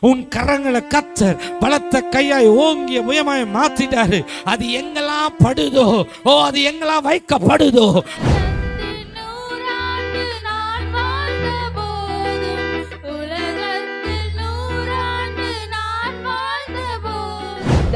உன் கரங்களை கத்தர் பலத்த கையாய் ஓங்கிய முயமாய் மாத்திட்டாரு. அது எங்கெல்லாம் படுதோ, அது எங்கெல்லாம் வைக்கப்படுதோ,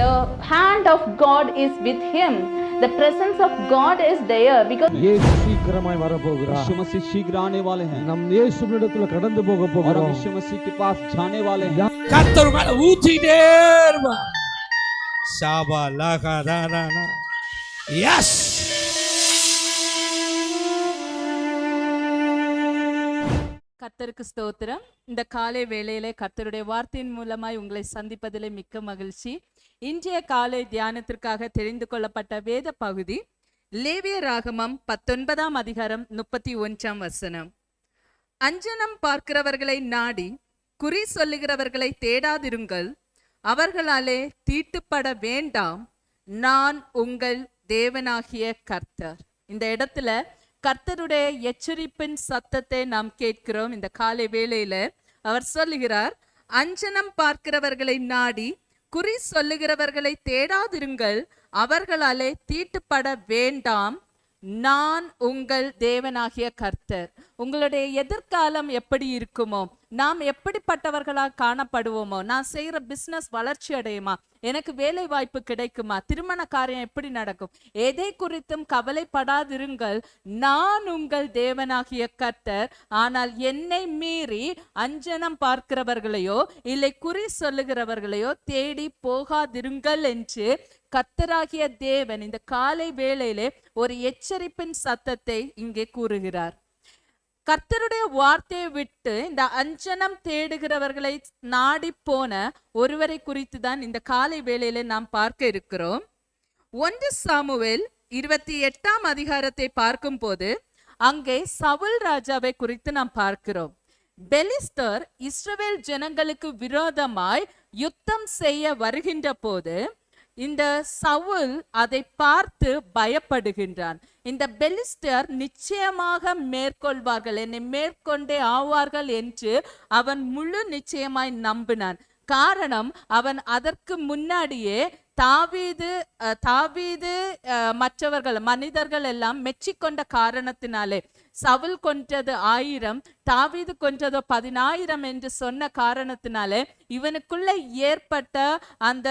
the hand of God is with him. The presence of God is there because यीशु शीघ्रமாய் வரப்போகிறார். यीशु मसीह शीघ्र आने वाले हैं. நம் இயேசுவினிடத்துல கடந்து போக और போகிறோம். हम यीशु मसीह के पास जाने वाले हैं. கர்த்தர் மேல ஊத்திட்டே இருப்பா. ஷாபா லகா தானா. எஸ். கர்த்தருக்கு ஸ்தோத்திரம். இந்த காலை வேளையிலே கர்த்தருடைய வார்த்தையின் மூலமாய் உங்களை சந்திப்பதிலே மிக்க மகிழ்ச்சி. இன்றைய காலை தியானத்திற்காக தெரிந்து கொள்ளப்பட்ட வேத பகுதி லேவியராகமம் 19ஆம் அதிகாரம் 31ஆம் வசனம். அஞ்சனம் பார்க்கிறவர்களை நாடி குறி சொல்லுகிறவர்களை தேடாதிருங்கள், அவர்களாலே தீட்டுப்பட வேண்டாம், நான் உங்கள் தேவனாகிய கர்த்தர். இந்த இடத்துல கர்த்தருடைய எச்சரிப்பின் சத்தத்தை நாம் கேட்கிறோம். இந்த காலை வேளையில அவர் சொல்லுகிறார், அஞ்சனம் பார்க்கிறவர்களை நாடி குறி சொல்லுகிறவர்களை தேடாதிருங்கள், அவர்களாலே தீட்டுப்பட வேண்டாம், நான் உங்கள் தேவனாகிய கர்த்தர். உங்களுடைய எதிர்காலம் எப்படி இருக்குமோ, நாம் எப்படிப்பட்டவர்களாக காணப்படுவோமோ, நான் செய்யற பிசினஸ் வளர்ச்சி அடையுமா, எனக்கு வேலை வாய்ப்பு கிடைக்குமா, திருமண காரியம் எப்படி நடக்கும், எதை குறித்தும் கவலைப்படாதிருங்கள், நான் உங்கள் தேவனாகிய கர்த்தர். ஆனால் என்னை மீறி அஞ்சனம் பார்க்கிறவர்களையோ இல்லை குறி சொல்லுகிறவர்களையோ தேடி போகாதிருங்கள் என்று கர்த்தராகிய தேவன் இந்த காலை வேளையிலே ஒரு எச்சரிப்பின் சத்தத்தை இங்கே கூறுகிறார். கர்த்தருடைய வார்த்தையை விட்டு இந்த அஞ்சனம் தேடுகிறவர்களை நாடி போன ஒருவரை குறித்து தான் இந்த காலை வேளையில நாம் பார்க்க இருக்கிறோம். 1 சாமுவேல் 28ஆம் அதிகாரத்தை பார்க்கும் போது அங்கே சவுல் ராஜாவை குறித்து நாம் பார்க்கிறோம். பெலிஸ்தர் இஸ்ரவேல் ஜனங்களுக்கு விரோதமாய் யுத்தம் செய்ய வருகின்ற போது இந்த சவுல் அதை பார்த்து பயப்படுகின்றான். இந்த பெலிஸ்டர் நிச்சயமாக மேற்கொள்வார்கள், என்னை மேற்கொண்டே ஆவார்கள் என்று அவன் முழு நிச்சயமாய் நம்பினான். காரணம், அவன் அதற்கு முன்னாடியே தாவீது மற்றவர்கள் மனிதர்கள் எல்லாம் மெச்சிக்கொண்ட காரணத்தினாலே, சவுல் கொன்றது 1000, தாவீது கொன்றது 10000 என்று சொன்ன காரணத்தினாலே இவனுக்குள்ள ஏற்பட்ட அந்த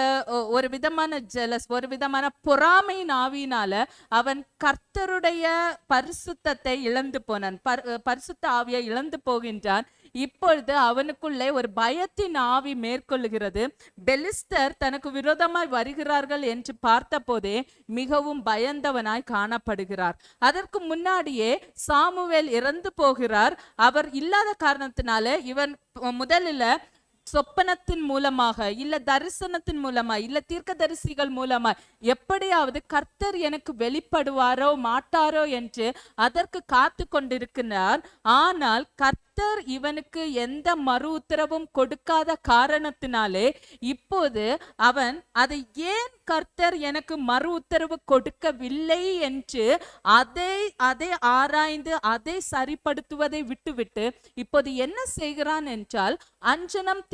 ஒரு விதமான ஜெலஸ், ஒரு விதமான பொறாமையின் ஆவியினால அவன் கர்த்தருடைய பரிசுத்தத்தை இழந்து போனான், பரிசுத்த ஆவியை இழந்து போகின்றான். இப்பொழுது அவனுக்குள்ளே ஒரு பயத்தின் ஆவி மேற்கொள்ளுகிறது. பெலிஸ்தர் தனக்கு விரோதமாய் வருகிறார்கள் என்று பார்த்த போதே மிகவும் பயந்தவனாய் காணப்படுகிறார். அதற்கு முன்னாடியே சாமுவேல் இறந்து போகிறார். அவர் இல்லாத காரணத்தினால இவன் முதலில் சொப்பனத்தின் மூலமாக இல்ல தரிசனத்தின் மூலமா இல்ல தீர்க்கதரிசிகள் மூலமா எப்படியாவது கர்த்தர் எனக்கு வெளிப்படுவாரோ மாட்டாரோ என்று அதற்கு காத்து கொண்டிருக்கிறார். ஆனால் கர்த்தர் இவனுக்கு எந்த மறு உத்தரவும் கொடுக்காத காரணத்தினாலே இப்போது அவன் அதை ஏன் கர்த்தர் எனக்கு மறு உத்தரவு கொடுக்கவில்லை என்று அதை ஆராய்ந்து அதை சரிப்படுத்துவதை விட்டுவிட்டு இப்போது என்ன செய்கிறான் என்றால் அஞ்சனம்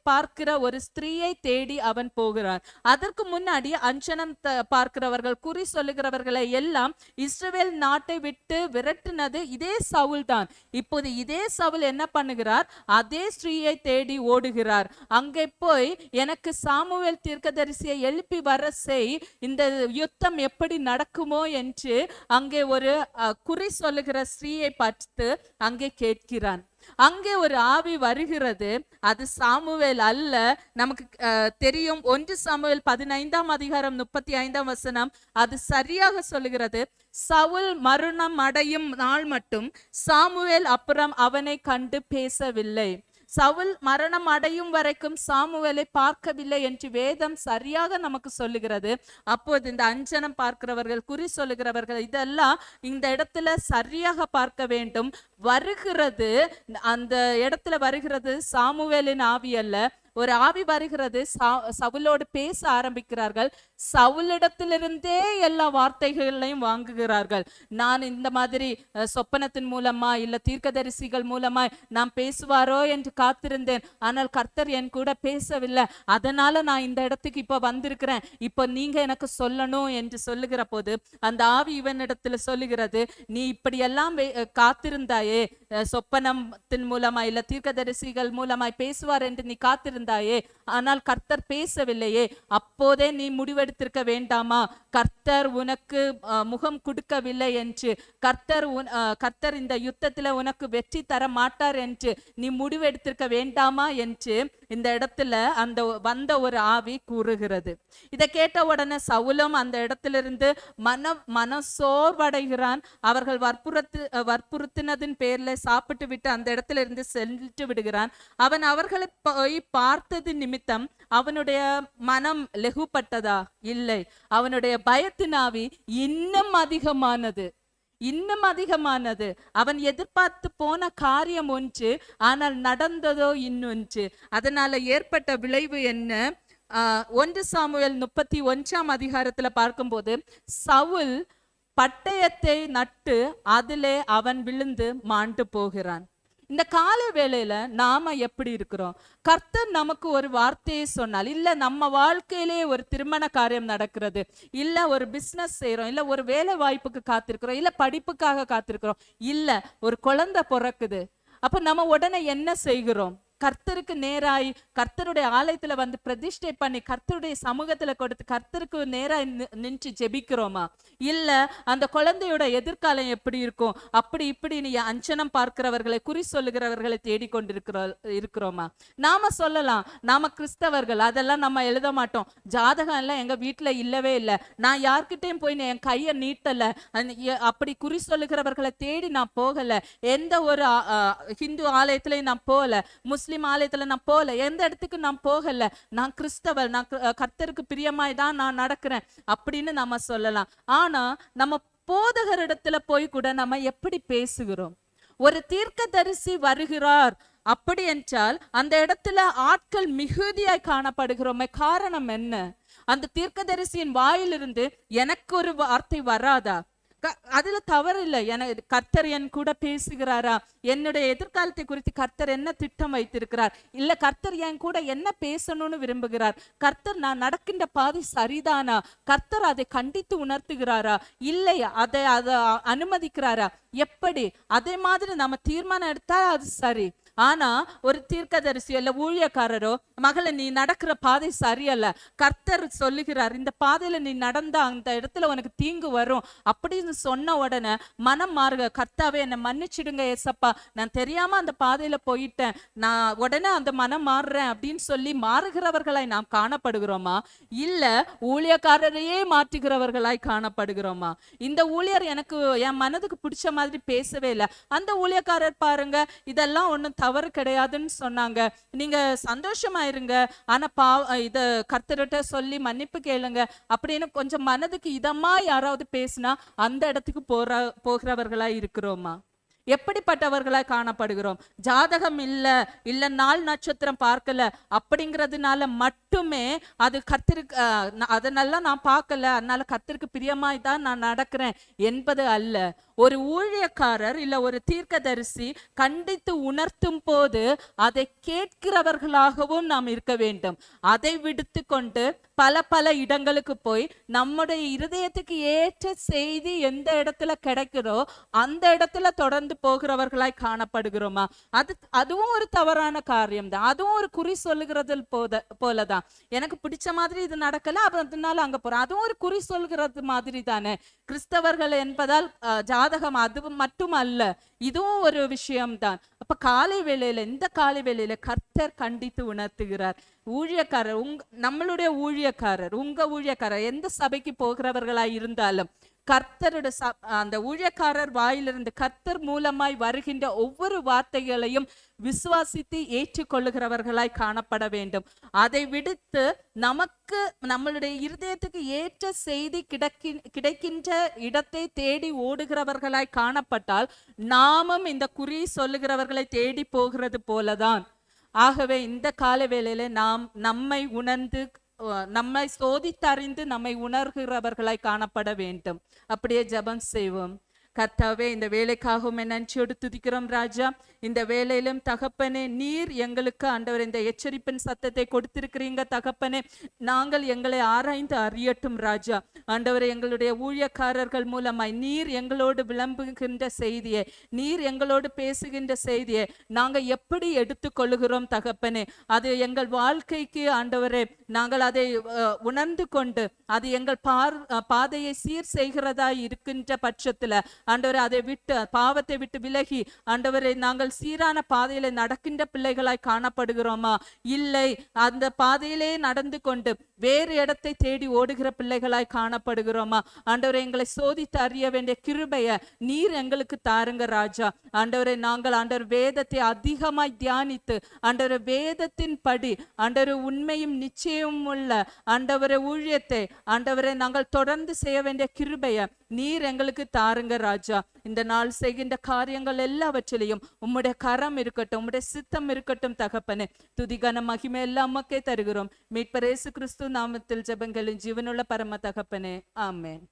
பார்க்கிற ஒரு ஸ்திரீயை தேடி அவன் போகிறான். அதற்கு முன்னாடி அஞ்சனம் பார்க்கிறவர்கள் குறி சொல்லுகிறவர்களை எல்லாம் இஸ்ரவேல் நாட்டை விட்டு விரட்டினது இதே சவுல் தான். இப்போது இதே சவுல் என்ன பண்ணுகிறார், அதே ஸ்திரீயை தேடி ஓடுகிறார். அங்கே போய் எனக்கு சாமுவேல் தீர்க்கதரிசியை எழுப்பி வர செய், இந்த யுத்தம் எப்படி நடக்குமோ என்று அங்கே ஒரு குறி சொல்லுகிற ஸ்திரீயை பார்த்து அங்கே கேட்கிறான். அங்கே ஒரு ஆவி வருகிறது. அது சாமுவேல் அல்ல. நமக்கு தெரியும் 1 சாமுவேல் 15ஆம் அதிகாரம் 35ஆம் வசனம் அது சரியாக சொல்லுகிறது. சவுல் மரணம் அடையும் நாள் மட்டும் சாமுவேல் அப்புறம் அவனை கண்டு பேசவில்லை. சவுல் மரணம் அடையும் வரைக்கும் சாமுவேலை பார்க்கவில்லை என்று வேதம் சரியாக நமக்கு சொல்லுகிறது. அப்போது இந்த அஞ்சனம் பார்க்கிறவர்கள் குறி சொல்லுகிறவர்கள் இதெல்லாம் இந்த இடத்துல சரியாக பார்க்க வேண்டும். வருகிறது, அந்த இடத்துல வருகிறது சாமுவேலின் ஆவி அல்ல, ஒரு ஆவி வருகிறது, சவுலோடு பேச ஆரம்பிக்கிறார்கள். சவுலிடத்திலிருந்தே எல்லா வார்த்தைகளையும் வாங்குகிறார்கள். நான் இந்த மாதிரி சொப்பனத்தின் மூலமா இல்ல தீர்க்கதரிசிகள் மூலமாய் நான் பேசுவாரோ என்று காத்திருந்தேன், ஆனால் கர்த்தர் என் கூட பேசவில்லை, அதனால நான் இந்த இடத்துக்கு இப்ப வந்திருக்கிறேன், இப்ப நீங்க எனக்கு சொல்லணும் என்று சொல்லுகிற போது அந்த ஆவி இவனிடத்துல சொல்லுகிறது, நீ இப்படி எல்லாம் காத்திருந்தாயே, சொப்பனத்தின் மூலமாய் இல்ல தீர்க்கதரிசிகள் மூலமாய் பேசுவார் என்று நீ காத்திருந்தாயே, ஆனால் கர்த்தர் பேசவில்லையே, அப்போதே நீ முடிவெடுத்திருக்க வேண்டாமா? கர்த்தர் உனக்கு முகம் கொடுக்கவில்லை என்று, கர்த்தர் இந்த யுத்தத்துல உனக்கு வெற்றி தர மாட்டார் என்று நீ முடிவெடுத்திருக்க வேண்டாமா என்று இந்த இடத்துல அந்த வந்த ஒரு ஆவி கூறுகிறது. இதை கேட்ட உடனே சவுலும் அந்த இடத்திலிருந்து மனசோர்வடைகிறான். அவர்கள் வற்புறுத்தினதின் பேர்ல சாப்பிட்டு விட்டு அந்த இடத்துல இருந்து சென்று விடுகிறான். அவன் அவர்களை போய் பார்த்தது நிமித்தம் அவனுடைய மனம் லெகுப்பட்டதா? இல்லை, அவனுடைய பயத்தின் ஆவி இன்னும் அதிகமானது. அவன் எதிர்பார்த்து போன காரியம் ஒன்று, ஆனால் நடந்ததோ இன்னொன்று. அதனால ஏற்பட்ட விளைவு என்ன? 1 சாமுவேல் 31 பார்க்கும்போது, சவுல் பட்டயத்தை நட்டு அதிலே அவன் விழுந்து மாண்டு போகிறான். இந்த கால வேளையில நாம எப்படி இருக்கிறோம்? கர்த்தர் நமக்கு ஒரு வார்த்தையை சொன்னால், இல்ல நம்ம வாழ்க்கையிலே ஒரு திருமண காரியம் நடக்கிறது, இல்ல ஒரு பிசினஸ் செய்யறோம், இல்ல ஒரு வேலை வாய்ப்புக்கு காத்திருக்கிறோம், இல்ல படிப்புக்காக காத்திருக்கிறோம், இல்ல ஒரு குழந்தை பிறக்குது, அப்ப நம்ம உடனே என்ன செய்கிறோம்? கர்த்தருக்கு நேராய் கர்த்தருடைய ஆலயத்துல வந்து பிரதிஷ்டை பண்ணி கர்த்தருடைய சமூகத்துல கொடுத்து கர்த்தருக்கு நேராய் நின்று ஜெபிக்கிறோமா? இல்ல அந்த குழந்தையோட எதிர்காலம் எப்படி இருக்கும், அப்படி இப்படி நீ அஞ்சனம் பார்க்கிறவர்களை, குறி சொல்லுகிறவர்களை தேடிக்கொண்டிருக்கிறோமா? நாம சொல்லலாம், நாம கிறிஸ்தவர்கள், அதெல்லாம் நம்ம எழுத மாட்டோம், ஜாதகம் எல்லாம் எங்க வீட்டுல இல்லவே இல்லை, நான் யார்கிட்டையும் போய் என் கையை நீட்டல, அப்படி குறி சொல்லுகிறவர்களை தேடி நான் போகல, எந்த ஒரு ஹிந்து ஆலயத்திலையும் நான் போகல, முஸ்லிம் ஆலயத்துல நான் போகல, எந்த இடத்துக்கு நான் போகல, நான் கிறிஸ்தவர், நான் கர்த்தருக்கு பிரியமாய் தான் நான் நடக்கிறேன் அப்படின்னு நம்ம சொல்லலாம். ஆனா நம்ம போதகரிடத்துல போய் கூட நம்ம எப்படி பேசுகிறோம்? ஒரு தீர்க்கதரிசி வருகிறார் அப்படி என்றால் அந்த இடத்துல ஆட்கள் மிகுதியாய் காணப்படுகிறோமே, காரணம் என்ன? அந்த தீர்க்கதரிசியின் வாயிலிருந்து எனக்கு ஒரு வார்த்தை வராதா? அதுல தவறு இல்லை. கர்த்தர் என் கூட பேசுகிறாரா? என்னுடைய எதிர்காலத்தை குறித்து கர்த்தர் என்ன திட்டம் வைத்திருக்கிறார்? இல்ல கர்த்தர் என் கூட என்ன பேசணும்னு விரும்புகிறார்? கர்த்தர் நான் நடக்கின்ற பாதை சரிதானா? கர்த்தர் அதை கண்டித்து உணர்த்துகிறாரா? இல்லை அதை அனுமதிக்கிறாரா? எப்படி? அதே மாதிரி நம்ம தீர்மானம் எடுத்தா அது சரி. ஆனா ஒரு தீர்க்கதரிசியோ இல்ல ஊழியக்காரரோ, மகளை நீ நடக்கிற பாதை சரியல்ல, கர்த்தர் சொல்லுகிறார் இந்த பாதையில நீ நடந்தா அந்த இடத்துல உனக்கு தீங்கு வரும் அப்படின்னு சொன்ன உடனே மனம் மாறுக, கர்த்தாவே என்னை மன்னிச்சிடுங்க ஏசப்பா, நான் தெரியாம அந்த பாதையில போயிட்டேன், நான் உடனே அந்த மனம் மாறுறேன் அப்படின்னு சொல்லி மாறுகிறவர்களாய் நாம் காணப்படுகிறோமா? இல்ல ஊழியக்காரரையே மாற்றுகிறவர்களாய் காணப்படுகிறோமா? இந்த ஊழியர் எனக்கு என் மனதுக்கு பிடிச்ச மாதிரி பேசவே இல்லை, அந்த ஊழியக்காரர் பாருங்க இதெல்லாம் ஒண்ணும் தவறு கிடையாதுன்னு சொன்னாங்க, நீங்க சந்தோஷமா இருங்க, ஆனா இத கர்த்தர்கிட்ட சொல்லி மன்னிப்பு கேளுங்க அப்படின்னு கொஞ்சம் மனதுக்கு இதமா யாராவது பேசினா அந்த இடத்துக்கு போகிறவர்களா இருக்கிறோமா? எப்படிப்பட்டவர்களாய் காணப்படுகிறோம்? ஜாதகம் இல்ல நாள் நட்சத்திரம் பார்க்கல அப்படிங்கிறதுனால மட்டுமே அது கர்த்தருக்கு அதனால நான் பார்க்கல, அதனால கர்த்தருக்கு பிரியமாய் தான் நான் நடக்கிறேன் என்பது அல்ல. ஒரு ஊழியக்காரர் இல்ல ஒரு தீர்க்கதரிசி கண்டித்து உணர்த்தும் போது அதை கேட்கிறவர்களாகவும் நாம் இருக்க வேண்டும். அதை விடுத்து கொண்டு பல இடங்களுக்கு போய் நம்முடைய இருதயத்துக்கு ஏற்ற செய்தி எந்த இடத்துல கிடைக்கிறோ அந்த இடத்துல தொடர்ந்து போகிறவர்களாய் காணப்படுகிறோமா? அதுவும் ஒரு தவறான காரியம் தான். அதுவும் ஒரு குறி சொல்லுகிறது போலதான். எனக்கு பிடிச்ச மாதிரி இது நடக்கல, அதனால அங்க போறேன், அதுவும் ஒரு குறி சொல்கிறது மாதிரி தானே. கிறிஸ்தவர்கள் என்பதால் ஜாதகம் அது மட்டும் அல்ல, இதுவும் ஒரு விஷயம்தான். அப்ப காலை வேளையில, இந்த காலை வேளையில கர்த்தர் கண்டித்து உணர்த்துகிறார். ஊழியக்காரர், நம்மளுடைய ஊழியக்காரர், உங்க ஊழியக்காரர் எந்த சபைக்கு போகிறவர்களாய் இருந்தாலும் கர்த்தருடைய அந்த ஊழியக்காரர் வாயிலிருந்து கர்த்தர் மூலமாய் வருகின்ற ஒவ்வொரு வார்த்தைகளையும் விசுவாசித்து ஏற்றுக்கொள்ளுகிறவர்களாய் காணப்பட வேண்டும். அதை விடுத்து நமக்கு நம்மளுடைய இருதயத்துக்கு ஏற்ற செய்தி கிடைக்கின்ற இடத்தை தேடி ஓடுகிறவர்களாய் காணப்பட்டால் நாமும் இந்த குறி சொல்லுகிறவர்களை தேடி போகிறது போலதான். ஆகவே இந்த கால வேளையில நாம் நம்மை உணர்ந்து நம்மை சோதித்தறிந்து நம்மை உணர்கிறவர்களாய் காணப்பட வேண்டும். அப்படியே ஜெபம் செய்வோம். கர்த்தாவே, இந்த வேலைக்காகவும் நன்றியோடு துதிக்கிறோம் ராஜா. இந்த வேலையிலும் தகப்பனே, நீர் எங்களுக்கு ஆண்டவர் இந்த எச்சரிப்பின் சத்தத்தை கொடுத்திருக்கிறீங்க தகப்பனே. நாங்கள் எங்களை ஆராய்ந்து அறியட்டும் ராஜா. ஆண்டவரை, எங்களுடைய ஊழியக்காரர்கள் மூலமாய் நீர் எங்களோடு விளம்புகின்ற செய்தியை, நீர் எங்களோடு பேசுகின்ற செய்தியை நாங்கள் எப்படி எடுத்துக்கொள்ளுகிறோம் தகப்பனே, அது எங்கள் வாழ்க்கைக்கு ஆண்டவரே நாங்கள் அதை உணர்ந்து கொண்டு அது எங்கள் பாதையை சீர் செய்கிறதா இருக்கின்ற பட்சத்துல ஆண்டவரே, அதை விட்டு பாவத்தை விட்டு விலகி ஆண்டவரை நாங்கள் சீரான பாதையில நடக்கின்ற பிள்ளைகளாய் காணப்படுகிறோமா, இல்லை அந்த பாதையிலே நடந்து கொண்டு வேறு இடத்தை தேடி ஓடுகிற பிள்ளைகளாய் காணப்படுகிறோமா? ஆண்டவரை, எங்களை சோதித்து அறிய வேண்டிய கிருபைய நீர் எங்களுக்கு தாருங்க ராஜா. ஆண்டவரை, நாங்கள் ஆண்டவர் வேதத்தை அதிகமாய் தியானித்து ஆண்டவரை வேதத்தின் படி ஆண்டவரை உண்மையும் நிச்சயமும் உள்ள ஆண்டவரை ஊழியத்தை ஆண்டவரை நாங்கள் தொடர்ந்து செய்ய வேண்டிய கிருபைய நீர் எங்களுக்கு தாருங்க ராஜா. இந்த நாள் செய்கின்ற காரியங்கள் எல்லாவற்றிலையும் உம்முடைய கரம் இருக்கட்டும், உம்முடைய சித்தம் இருக்கட்டும் தகப்பனே. துதிகான மகிமை எல்லாம் உமக்கே தருகிறோம். மீட்பர் இயேசு கிறிஸ்து நாமத்தில் ஜெபங்களின் ஜீவனுள்ள பரம தகப்பனே, ஆமென்.